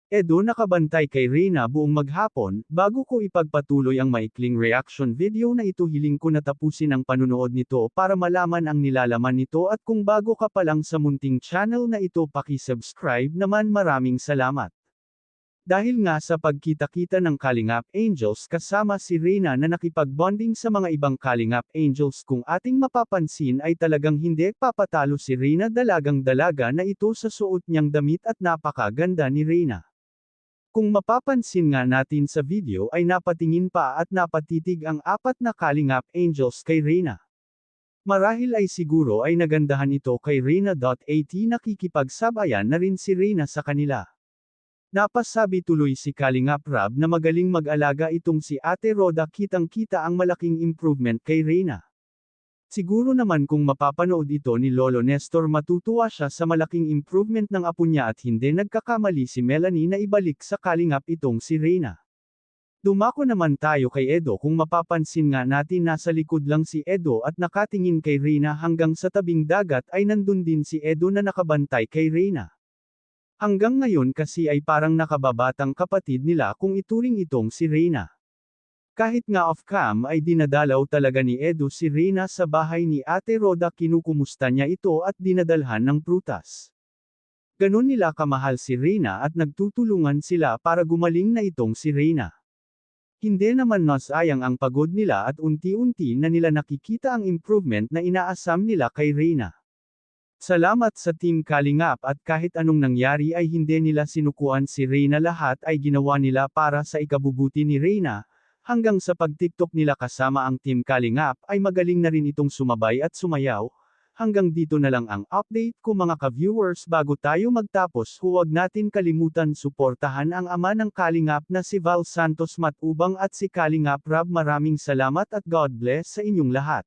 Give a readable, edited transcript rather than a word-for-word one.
Edo nakabantay kay Reyna buong maghapon, bago ko ipagpatuloy ang maikling reaction video na ito hiling ko na tapusin ang panunood nito para malaman ang nilalaman nito at kung bago ka pa lang sa munting channel na ito paki-subscribe naman maraming salamat. Dahil nga sa pagkita-kita ng Kalingap Angels kasama si Reyna na nakipag-bonding sa mga ibang Kalingap Angels kung ating mapapansin ay talagang hindi papatalo si Reyna dalagang-dalaga na ito sa suot niyang damit at napakaganda ni Reyna. Kung mapapansin nga natin sa video ay napatingin pa at napatitig ang apat na Kalingap Angels kay Reyna. Marahil ay siguro ay nagandahan ito kay Reyna.at nakikipagsabayan na rin si Reyna sa kanila. Napasabi tuloy si Kalingap Rab na magaling mag-alaga itong si Ate Roda kitang-kita ang malaking improvement kay Reyna. Siguro naman kung mapapanood ito ni Lolo Nestor matutuwa siya sa malaking improvement ng apo niya at hindi nagkakamali si Melanie na ibalik sa Kalingap itong si Reyna. Dumako naman tayo kay Edo kung mapapansin nga natin nasa likod lang si Edo at nakatingin kay Reyna hanggang sa tabing dagat ay nandun din si Edo na nakabantay kay Reyna. Hanggang ngayon kasi ay parang nakababatang kapatid nila kung ituring itong si Reyna. Kahit nga off-cam ay dinadalaw talaga ni Edo si Reyna sa bahay ni Ate Roda kinukumusta niya ito at dinadalhan ng prutas. Ganon nila kamahal si Reyna at nagtutulungan sila para gumaling na itong si Reyna. Hindi naman nasayang ang pagod nila at unti-unti na nila nakikita ang improvement na inaasam nila kay Reyna. Salamat sa Team Kalingap at kahit anong nangyari ay hindi nila sinukuan si Reyna, lahat ay ginawa nila para sa ikabubuti ni Reyna. Hanggang sa pag-TikTok nila kasama ang Team Kalingap ay magaling na rin itong sumabay at sumayaw. Hanggang dito na lang ang update ko mga ka-viewers. Bago tayo magtapos, huwag natin kalimutan suportahan ang ama ng Kalingap na si Val Santos Matubang at si Kalingap Rab. Maraming salamat at God bless sa inyong lahat.